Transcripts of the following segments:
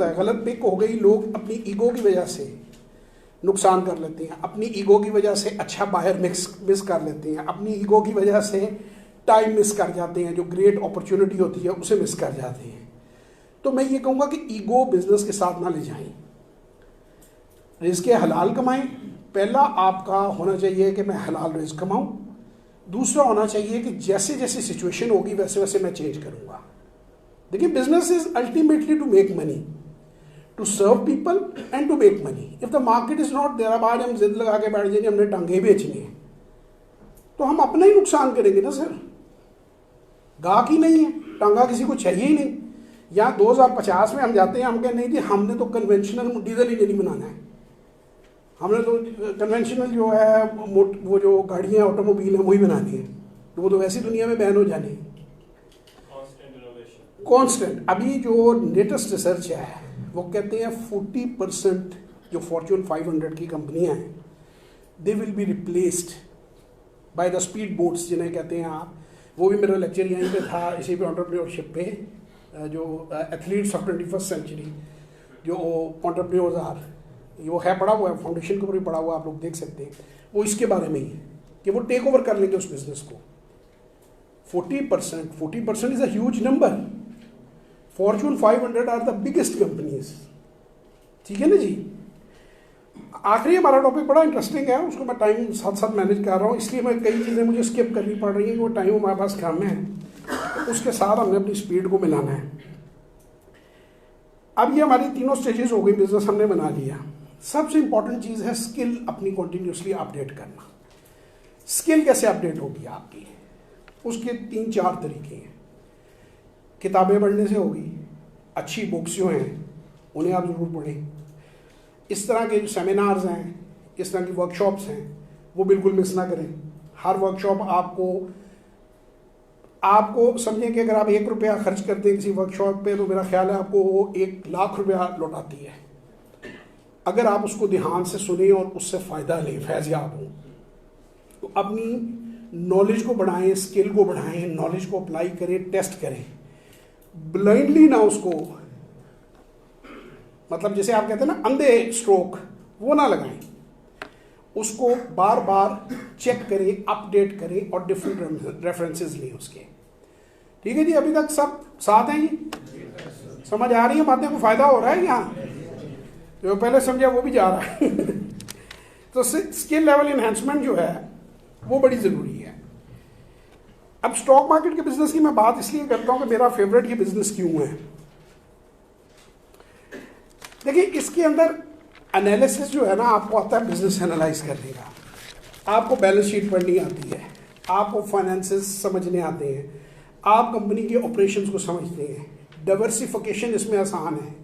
होता है, गलत पिक हो गई, लोग अपनी ईगो की वजह से नुकसान कर लेते हैं, अपनी ईगो की वजह से अच्छा बायर मिस कर लेते हैं, अपनी ईगो की वजह से टाइम मिस कर जाते हैं, जो ग्रेट अपॉर्चुनिटी होती है उसे मिस कर जाते हैं। तो मैं ये कहूँगा कि ईगो बिजनेस के साथ ना ले जाएं, रिस्क हलाल कमाएं। पहला आपका होना चाहिए कि मैं हलाल रिस्क कमाऊं, दूसरा होना चाहिए कि जैसे जैसे सिचुएशन होगी वैसे वैसे मैं चेंज करूंगा। देखिए, business is ultimately to make money, to serve people and to make money. If the market is not there, अब आज हम जिद लगा के बैठ जाएंगे हमने टांगे बेचनी है, तो हम अपना ही नुकसान करेंगे ना सर। गाहक ही नहीं है, टांगा किसी को चाहिए ही नहीं। यहाँ 2050 में हम जाते हैं, हम कहते नहीं जी हमने तो कन्वेंशनल डीजल ही नहीं बनाना है, हमने तो कन्वेंशनल जो है वो जो गाड़ियाँ ऑटोमोबाइल है वही बनानी है, तो वो तो वैसी दुनिया में बैन हो जानी है। कॉन्स्टेंट अभी जो लेटेस्ट रिसर्च है वो कहते हैं 40% जो फॉर्च्यून 500 की कंपनियां हैं they will be replaced by the speed boats जिन्हें कहते हैं आप। वो भी मेरा लेक्चर यहीं पे था, इसी पे एंटरप्रेन्योरशिप पे, जो एथलीट्स ऑफ 21st सेंचुरी, जो एंटरप्रेन्योर्स आर, वो है पढ़ा हुआ है, फाउंडेशन के ऊपर भी पढ़ा हुआ, आप लोग देख सकते हैं। वो इसके बारे में ही है कि वो टेक ओवर कर लेंगे उस बिजनेस को। 40% is a huge number. Fortune 500 are the biggest companies, ठीक है ना जी। आखिरी हमारा टॉपिक बड़ा इंटरेस्टिंग है, उसको मैं टाइम साथ साथ मैनेज कर रहा हूँ, इसलिए मैं कई चीज़ें मुझे स्किप करनी पड़ रही हैं, वो टाइम हमारे पास कम है, तो उसके साथ हमने अपनी स्पीड को मिलाना है। अब ये हमारी तीनों स्टेजेस हो गई, बिजनेस हमने बना लिया। सबसे इंपॉर्टेंट चीज़ है स्किल अपनी कॉन्टिन्यूसली अपडेट करना। स्किल कैसे अपडेट होगी आपकी, उसके 3-4 तरीके हैं। किताबें पढ़ने से होगी, अच्छी बुक्स जो हैं उन्हें आप ज़रूर पढ़ें। इस तरह के जो सेमिनार्स हैं, इस तरह की वर्कशॉप्स हैं, वो बिल्कुल मिस ना करें। हर वर्कशॉप आपको समझें कि अगर आप 1 रुपया खर्च करते हैं किसी वर्कशॉप पे, तो मेरा ख्याल है आपको वो 1 लाख रुपया लौटाती है। अगर आप उसको ध्यान से सुने और उससे फ़ायदा लें, फैज़याब हों, तो अपनी नॉलेज को बढ़ाएं, स्किल को बढ़ाएं, नॉलेज को अप्लाई करें, टेस्ट करें। ब्लाइंडली ना उसको, मतलब जैसे आप कहते हैं ना अंधे स्ट्रोक, वो ना लगाएं, उसको बार बार चेक करें, अपडेट करें और डिफरेंट रेफरेंसेस लें उसके। ठीक है जी, अभी तक सब साथ हैं जी, समझ आ रही है बातें, को फायदा हो रहा है यहाँ, जो पहले समझा वो भी जा रहा है। तो स्किल लेवल इन्हेंसमेंट जो है वो बड़ी ज़रूरी है। अब स्टॉक मार्केट के बिजनेस की मैं बात इसलिए करता हूँ कि मेरा फेवरेट ये बिजनेस क्यों है। देखिए, इसके अंदर एनालिसिस जो है ना, आपको आता है बिजनेस एनालाइज करने का, आपको बैलेंस शीट पढ़नी आती है, आपको फाइनेंसेस समझने आते हैं, आप कंपनी के ऑपरेशंस को समझते हैं, डाइवर्सिफिकेशन इसमें आसान है।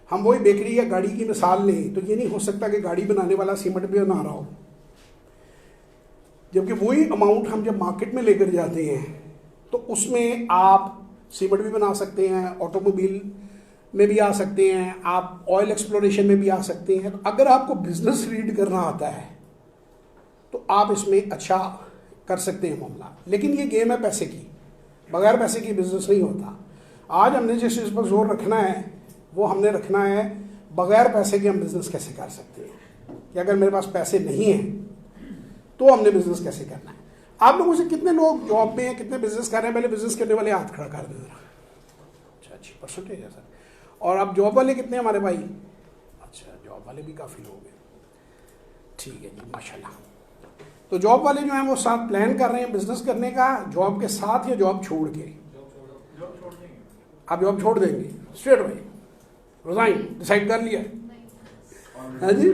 हम वही बेकरी या गाड़ी की मिसाल लें तो ये नहीं हो सकता कि गाड़ी बनाने वाला सीमेंट भी बना रहा हो, जबकि वही अमाउंट हम जब मार्केट में लेकर जाते हैं तो उसमें आप सीमेंट भी बना सकते हैं, ऑटोमोबाइल में भी आ सकते हैं, आप ऑयल एक्सप्लोरेशन में भी आ सकते हैं। तो अगर आपको बिजनेस रीड करना आता है तो आप इसमें अच्छा कर सकते हैं मामला। लेकिन ये गेम है पैसे की, बगैर पैसे की बिजनेस नहीं होता। आज हमने जिस चीज़ पर जोर रखना है वो हमने रखना है बगैर पैसे के हम बिजनेस कैसे कर सकते हैं, कि अगर मेरे पास पैसे नहीं हैं तो हमने बिजनेस कैसे करना है। आप लोगों से कितने लोग जॉब में हैं, कितने बिजनेस कर रहे हैं, पहले बिजनेस करने वाले हाथ खड़ा कर दें। अच्छा, अच्छी परसेंटेज है सर। और अब जॉब वाले कितने हमारे भाई? अच्छा, जॉब वाले भी काफ़ी लोग हैं, ठीक है जी, माशाल्लाह। तो जॉब वाले जो हैं वो साथ प्लान कर रहे हैं बिजनेस करने का, जॉब के साथ या जॉब छोड़ के? आप जॉब छोड़ देंगे स्ट्रेट अवे, रिजाइन डिसाइड कर लिया है जी?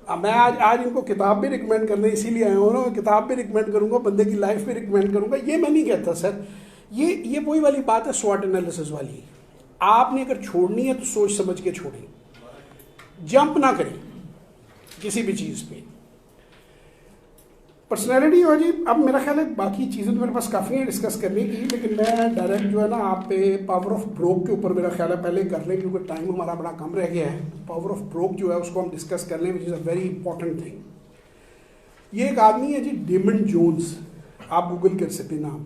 अब मैं आज इनको किताब भी रिकमेंड करने इसीलिए आया हूँ ना, किताब भी रिकमेंड करूँगा, बंदे की लाइफ भी रिकमेंड करूँगा। ये मैं नहीं कहता सर, ये वही वाली बात है स्वॉट एनालिसिस वाली। आपने अगर छोड़नी है तो सोच समझ के छोड़ें, जंप ना करें किसी भी चीज़ पे। पर्सनैलिटी हो जी, अब मेरा ख्याल है बाकी चीज़ें तो मेरे पास काफ़ी हैं डिस्कस करने की, लेकिन मैं डायरेक्ट जो है ना आप पे पावर ऑफ ब्रोक के ऊपर मेरा ख्याल है पहले कर लें, क्योंकि टाइम हमारा बड़ा कम रह गया है। पावर ऑफ ब्रोक जो है उसको हम डिस्कस कर लें, which is a very important thing. ये एक आदमी है जी, डेमंड जोन्स, आप गूगल कर सकते हैं नाम,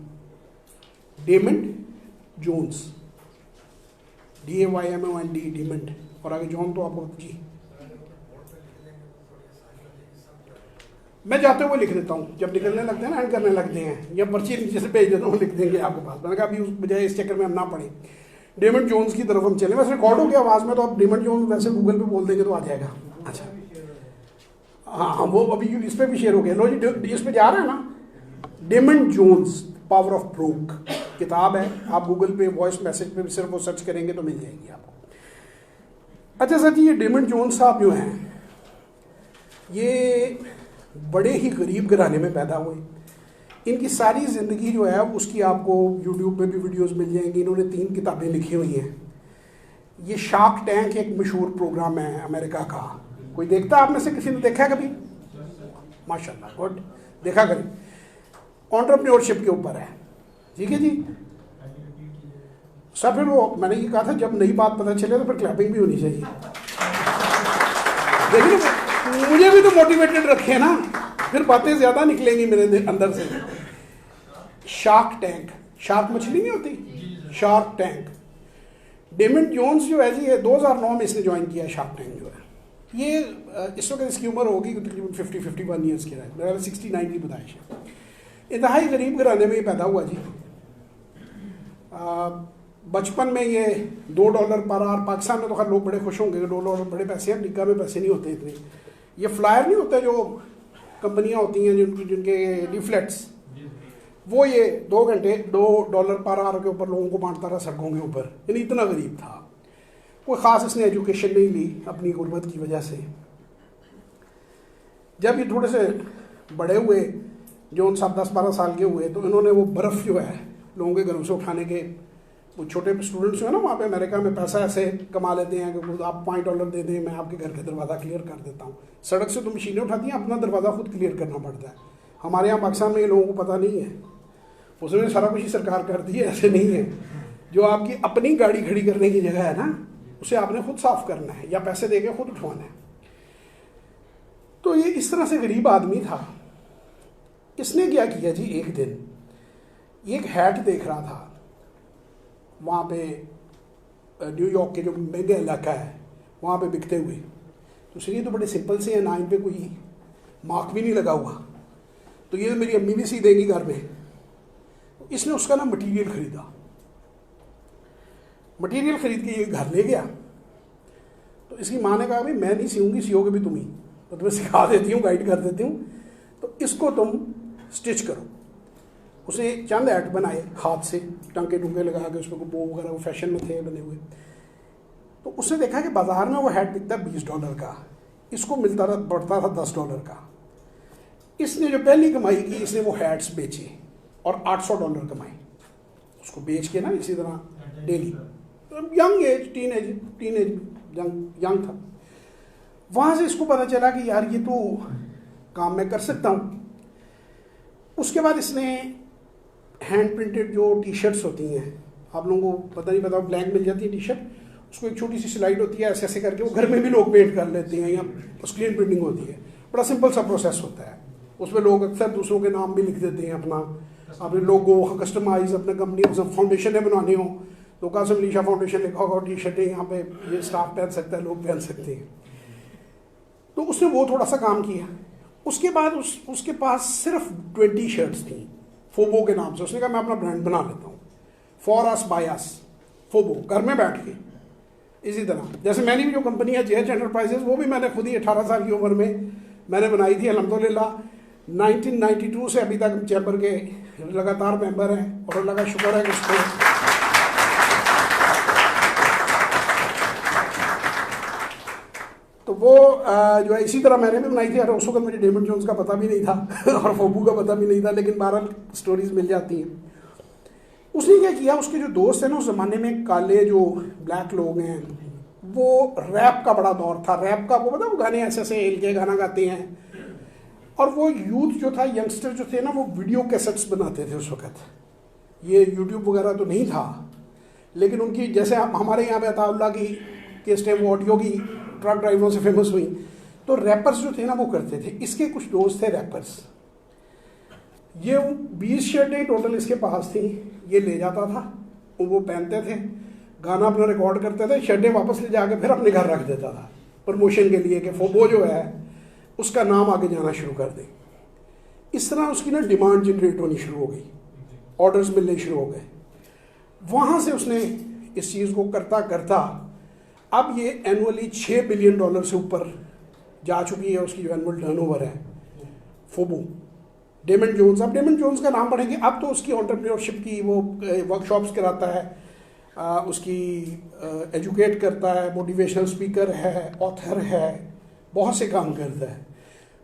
डेमंड जोन्स, DAYMOND, डीमंड, और आगे जॉन तो आपको जी मैं जाते हुए लिख देता हूँ, जब निकलने लगते हैं ना, एंड करने लगते हैं, या पर्ची नीचे से भेज देता हूँ, लिख देंगे आपके पास। मैंने कहा अभी उस बजाय इस चक्कर में हम ना पड़े, डेमंड जोन्स की तरफ हम चले। वैसे रिकॉर्ड हो गया आवाज़ में, तो आप डेमंड जोन्स वैसे गूगल पे बोल देंगे तो आ जाएगा। अच्छा हाँ, वो अभी इस पर भी शेयर हो गया। लो जी, इस पर जा रहा है ना, डेमंड जोन्स पावर ऑफ ब्रोक किताब है, आप गूगल पे वॉइस मैसेज पे भी सिर्फ वो सर्च करेंगे तो मिल जाएगी आपको। अच्छा सर जी, ये डेमंड जोन्स साहब जो हैं, ये बड़े ही गरीब घराने में पैदा हुए। इनकी सारी ज़िंदगी जो है उसकी आपको यूट्यूब पे भी वीडियोस मिल जाएंगी। इन्होंने 3 किताबें लिखी हुई हैं। ये शार्क टैंक एक मशहूर प्रोग्राम है अमेरिका का, कोई देखता आप में से किसी ने देखा है कभी? माशाल्लाह, गुड, देखा करें। एंटरप्रेन्योरशिप के ऊपर है, ठीक है जी सर। फिर वो मैंने ये कहा था, जब नई बात पता चले तो फिर क्लैपिंग भी होनी चाहिए। देखिए मुझे भी तो मोटिवेटेड रखे ना, फिर बातें ज़्यादा निकलेंगी मेरे अंदर से। शार्क टैंक, शार्क मछली नहीं होती, शार्क टैंक। डेमंड जोन्स जो है जी, 2009 में इसने ज्वाइन किया शार्क टैंक जो है। ये इस वक्त इसकी उम्र होगी तकरीबन 50-51 ईयर्स की है, मेरा 69 की पैदाइश है। इंतहाई गरीब घराने में ये पैदा हुआ जी। बचपन में ये $2 पर आवर, पाकिस्तान में तो खैर लोग बड़े खुश होंगे कि $2 बड़े पैसे हैं, अमेरिका में पैसे नहीं होते इतने। ये फ्लायर नहीं होते जो कंपनियां होती हैं जिनके लीफलेट्स, वो ये 2 घंटे $2 पर आवर के ऊपर लोगों को बांटता रहा सड़कों के ऊपर। यानी इतना गरीब था। कोई ख़ास इसने एजुकेशन नहीं ली अपनी गुर्बत की वजह से। जब ये थोड़े से बड़े हुए, जो 10-12 साल के हुए, तो इन्होंने वो बर्फ़ जो है लोगों के घरों से उठाने के, वो छोटे स्टूडेंट्स जो है ना वहाँ पे अमेरिका में पैसा ऐसे कमा लेते हैं कि आप $5 दे दें, मैं आपके घर का दरवाज़ा क्लियर कर देता हूँ। सड़क से तो मशीनें उठाती हैं, अपना दरवाज़ा खुद क्लियर करना पड़ता है। हमारे यहाँ पाकिस्तान में ये लोगों को पता नहीं है, उसमें सारा कुछ ही सरकार कर दी है। ऐसे नहीं है, जो आपकी अपनी गाड़ी खड़ी करने की जगह है ना, उसे आपने खुद साफ करना है या पैसे दे के खुद उठवाना है। तो ये इस तरह से गरीब आदमी था। इसने क्या किया जी, एक दिन एक हैट देख रहा था वहाँ पे न्यूयॉर्क के जो मेगा इलाका है वहाँ पे बिकते हुए। तो इसलिए तो बड़े सिंपल से हैं ना, इन पे कोई मार्क भी नहीं लगा हुआ, तो ये मेरी अम्मी भी सी देंगी घर में। तो इसने उसका ना मटेरियल खरीदा, मटेरियल खरीद के ये घर ले गया। तो इसकी माँ ने कहा भाई मैं नहीं सीऊँगी, सियोगे भी तुम ही, तो तुम्हें सिखा देती हूँ, गाइड कर देती हूँ, तो इसको तुम स्टिच करो। उसने चंद हैट बनाए हाथ से, टंके टुंके लगा के, उसमें बो वगैरह वो फैशन में थे बने हुए। तो उसने देखा कि बाज़ार में वो हैट बिकता $20 का, इसको मिलता पड़ता था $10 का। इसने जो पहली कमाई की, इसने वो हैट्स बेचे और $800 कमाए उसको बेच के ना। इसी तरह daily, young age, teenage young था। वहाँ से इसको पता चला कि यार ये तो काम मैं कर सकता हूँ। उसके बाद इसने हैंड प्रिंटेड जो टी-शर्ट्स होती हैं, आप लोगों को पता नहीं पता, ब्लैक मिल जाती है टी-शर्ट, उसको एक छोटी सी स्लाइड होती है, ऐसे ऐसे करके वो घर में भी लोग पेंट कर लेते हैं, या स्क्रीन प्रिंटिंग होती है। बड़ा सिंपल सा प्रोसेस होता है। उसमें लोग अक्सर दूसरों के नाम भी लिख देते हैं, अपने लोगो कस्टमाइज, अपने कंपनी फाउंडेशन बनवाने हो तो कासिम लीशा फाउंडेशन लिखा होगा, टी शर्टें यहाँ पे ये स्टाफ पहन सकता है, लोग पहन सकते हैं। तो उसने वो थोड़ा सा काम किया। उसके बाद उसके पास सिर्फ 20 शर्ट्स थी फोबो के नाम से। उसने कहा मैं अपना ब्रांड बना लेता हूँ, फॉर अस बाय अस, फोबो, घर में बैठ के। इसी तरह जैसे मैंने भी जो कंपनी है JH एंटरप्राइजेज, वो भी मैंने खुद ही 18 साल की उम्र में मैंने बनाई थी। अल्हम्दुलिल्लाह 1992 से अभी तक चैम्बर के लगातार मेंबर हैं, और अल्लाह का शुक्र है कि उसको तो वो जो है इसी तरह मैंने भी बनाई थी। और उस वक्त मुझे डेमंड जोन्स का पता भी नहीं था और फोबू का पता भी नहीं था, लेकिन 12 स्टोरीज मिल जाती हैं। उसने क्या किया, उसके जो दोस्त हैं ना, उस ज़माने में काले जो ब्लैक लोग हैं, वो रैप का बड़ा दौर था। रैप का वो पता, वो गाने ऐसे ऐसे हिल के गाना गाते हैं। और वो यूथ जो था, यंगस्टर जो थे ना, वो वीडियो कैसेट्स बनाते थे उस वक्त। ये यूट्यूब वगैरह तो नहीं था, लेकिन उनकी जैसे हमारे यहाँ पे अताउल्लाह की केस टाइम वो ऑडियो की ट्रक ड्राइवरों से फेमस हुई, तो रैपर्स जो थे ना वो करते थे। इसके कुछ दोस्त थे रैपर्स। ये 20 शर्टें टोटल इसके पास थी, ये ले जाता था वो पहनते थे, गाना अपना रिकॉर्ड करते थे, शर्टें वापस ले जाके फिर अपने घर रख देता था प्रमोशन के लिए कि फोबो जो है उसका नाम आगे जाना शुरू कर दें। इस तरह उसकी ना डिमांड जनरेट होनी शुरू हो गई, ऑर्डर्स मिलने शुरू हो गए। वहाँ से उसने इस चीज़ को करता करता अब ये एनुअली $6 बिलियन से ऊपर जा चुकी है उसकी जो एनुअल टर्नओवर है फोबो। डेमन जोन्स, अब डेमन जोन्स का नाम पढ़ेंगे, अब तो उसकी एंटरप्रेन्योरशिप की वो वर्कशॉप्स कराता है, उसकी एजुकेट करता है, मोटिवेशनल स्पीकर है, ऑथर है, बहुत से काम करता है।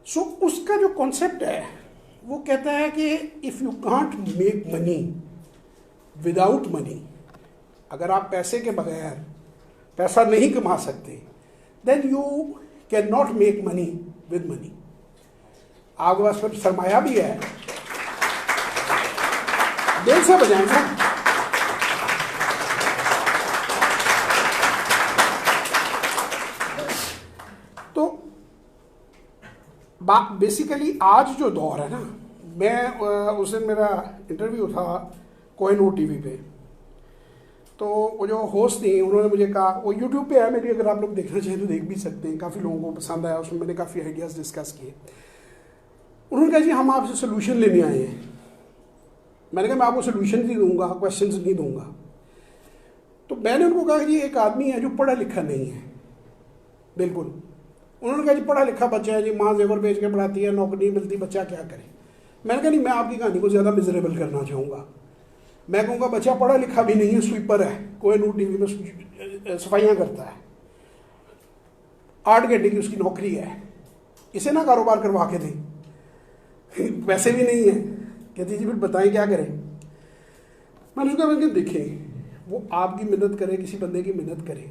सो उसका जो कॉन्सेप्ट है वो कहता है कि if you can't make money without money, अगर आप पैसे के बगैर पैसा नहीं कमा सकते, then you can not make money with money. आपके पास पर सरमाया भी है, दिल से बजाएं ना। तो बेसिकली आज जो दौर है ना, मैं उस दिन मेरा इंटरव्यू था कोहिनूर टीवी पे, तो वो जो होस्ट थी उन्होंने मुझे कहा, वो यूट्यूब पे है मेरी, अगर आप लोग देखना चाहें तो देख भी सकते हैं, काफ़ी लोगों को पसंद आया, उसमें मैंने काफ़ी आइडियाज़ डिस्कस किए। उन्होंने कहा जी हम आपसे सोल्यूशन लेने आए हैं। मैंने कहा मैं आपको सोल्यूशन नहीं दूंगा, क्वेश्चंस नहीं दूंगा। तो मैंने उनको कहा कि एक आदमी है जो पढ़ा लिखा नहीं है, बिल्कुल। उन्होंने कहा जी पढ़ा लिखा बच्चा है जी, माँ जेवर बेच के पढ़ाती है, नौकरी नहीं मिलती, बच्चा क्या करे। मैंने कहा नहीं, मैं आपकी कहानी को ज़्यादा मिजरेबल करना चाहूँगा। मैं कहूँगा बच्चा पढ़ा लिखा भी नहीं है, स्वीपर है, कोहिनूर टीवी में सफाइयाँ करता है, 8 घंटे की उसकी नौकरी है, इसे ना कारोबार करवा के दें, वैसे भी नहीं है। कहती जी फिर बताएं क्या करें। मैंने कहा देखें, वो आपकी मदद करे, किसी बंदे की मदद करे,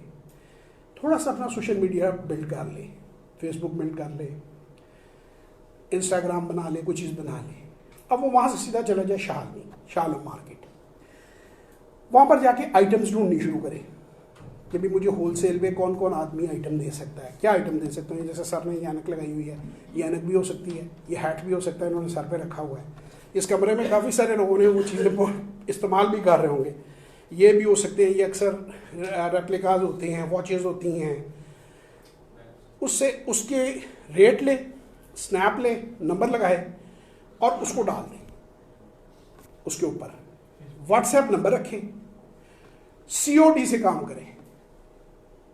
थोड़ा सा अपना सोशल मीडिया बिल्ड कर ले, फेसबुक बिल्ड कर ले, इंस्टाग्राम बना ले, कोई चीज़ बना ले। अब वो वहाँ से सीधा चला जाए शाल मार्केट, वहाँ पर जाके आइटम्स ढूंढनी शुरू करें कि भी मुझे होलसेल में कौन कौन आदमी आइटम दे सकता है, क्या आइटम दे सकते हैं। जैसे सर ने ये ऐनक लगाई हुई है, ये ऐनक भी हो सकती है, ये हैट भी हो सकता है, इन्होंने सर पे रखा हुआ है। इस कमरे में काफ़ी सारे लोगों ने वो चीज़ें इस्तेमाल भी कर रहे होंगे, ये भी हो सकते हैं, ये अक्सर रेप्लिकाज होते हैं, वॉचेज़ होती हैं। उससे उसके रेट ले, स्नैप ले, नंबर लगाए और उसको डाल दें उसके ऊपर, व्हाट्सएप नंबर रखें, COD से काम करें।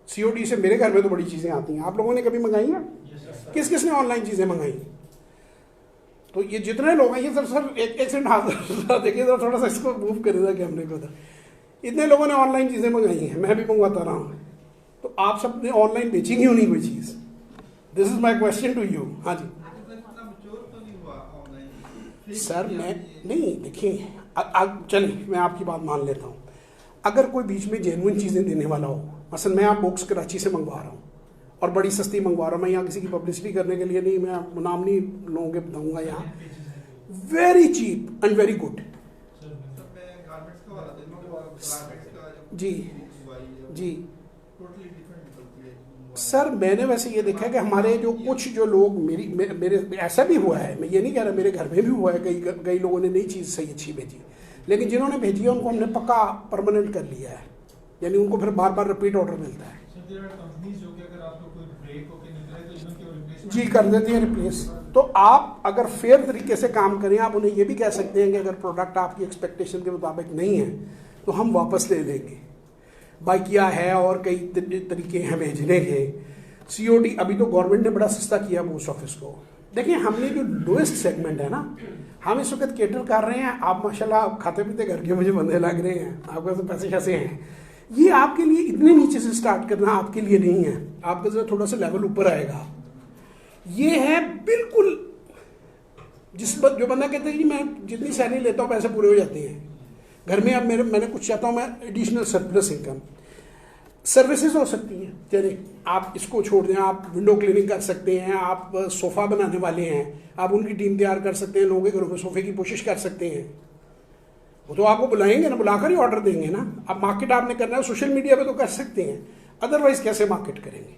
COD से मेरे घर में तो बड़ी चीज़ें आती हैं, आप लोगों ने कभी मंगाई हैं? किस किस ने ऑनलाइन चीज़ें मंगाई? तो ये जितने लोग हैं, ये सर एक सेकंड हाथ देखिए जरा, थोड़ा सा इसको मूव करेगा कैमरे को उधर। इतने लोगों ने ऑनलाइन चीज़ें मंगाई हैं, मैं भी मंगवाता रहा हूँ, तो आप सब ने ऑनलाइन बेची क्यों नहीं कोई चीज़? This is my question to you. हाँ जी सर, मैं नहीं, देखिए चलिए मैं आपकी बात मान लेता हूँ। अगर कोई बीच में जेन्युइन चीज़ें देने वाला हो, मसलन मैं आप बुक्स कराची से मंगवा रहा हूँ और बड़ी सस्ती मंगवा रहा हूँ, मैं यहाँ किसी की पब्लिसिटी करने के लिए नहीं, मैं नाम नहीं लोगों के बताऊँगा, यहाँ very cheap and very good. जी जी सर, मैंने वैसे ये देखा है कि हमारे जो कुछ जो लोग मेरे ऐसा भी हुआ है, मैं ये नहीं कह रहा, मेरे घर में भी हुआ है, कई लोगों ने नई चीज़ सही अच्छी भेजी, लेकिन जिन्होंने भेजी है उनको हमने पक्का परमानेंट कर लिया है, यानी उनको फिर बार बार रिपीट ऑर्डर मिलता है। जी कर देती हैं रिप्लेस। तो आप अगर फेयर तरीके से काम करें, आप उन्हें ये भी कह सकते हैं कि अगर प्रोडक्ट आपकी एक्सपेक्टेशन के मुताबिक नहीं है तो हम वापस ले लेंगे। बाइकिया है और कई तरीके हैं भेजने के। COD अभी तो गवर्नमेंट ने बड़ा सस्ता किया पोस्ट ऑफिस को। देखिए, हमने जो लोएस्ट सेगमेंट है ना, हम इस वक्त केटर कर रहे हैं। आप माशाल्लाह आप खाते पीते घर के मुझे बंदे लग रहे हैं, आपके तो पैसे कैसे हैं। ये आपके लिए इतने नीचे से स्टार्ट करना आपके लिए नहीं है, आपका जरा थोड़ा सा लेवल ऊपर आएगा। ये है बिल्कुल जो बंदा कहता है कि मैं जितनी सैलरी लेता हूँ पैसे पूरे हो जाते हैं घर में। अब मैंने कुछ चाहता हूँ मैं एडिशनल सरप्लस इनकम, सर्विसेज हो सकती हैं। चलिए आप इसको छोड़ दें, आप विंडो क्लीनिंग कर सकते हैं, आप सोफ़ा बनाने वाले हैं, आप उनकी टीम तैयार कर सकते हैं, लोगों के घरों में सोफ़े की कोशिश कर सकते हैं। वो तो आपको बुलाएंगे ना, बुलाकर ही ऑर्डर देंगे ना। अब मार्केट आपने करना है सोशल मीडिया पे तो कर सकते हैं, अदरवाइज कैसे मार्केट करेंगे।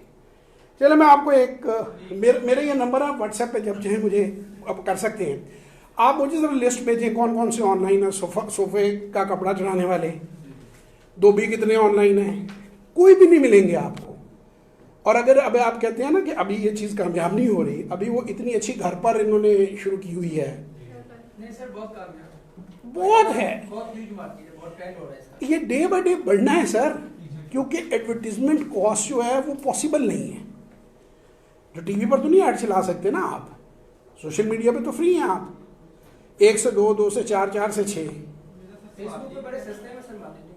चलो मैं आपको एक मेरे ये नंबर है व्हाट्सएप पे, जब चाहे मुझे अब कर सकते हैं। आप मुझे ज़रा लिस्ट भेजें कौन कौन से ऑनलाइन है सोफ़े का कपड़ा चढ़ाने वाले, दो भी कितने ऑनलाइन हैं, कोई भी नहीं मिलेंगे आपको। और अगर अब आप कहते हैं ना कि अभी ये चीज़ कामयाब नहीं हो रही, अभी वो इतनी अच्छी घर पर इन्होंने शुरू की हुई है, नहीं सर बहुत कामयाब, बहुत है, बहुत ह्यूज मार्केट है, बहुत ट्रेंड हो रहा है इसका। ये डे बाय डे बढ़ना है सर, क्योंकि एडवर्टीजमेंट कॉस्ट जो है वो पॉसिबल नहीं है। जो टीवी पर तो नहीं ऐड चला सकते ना आप, सोशल मीडिया पे तो फ्री हैं आप, 1 से 2, 2 से 4, 4 से 6। फेसबुक पे बड़े सस्ते में सर मार्केट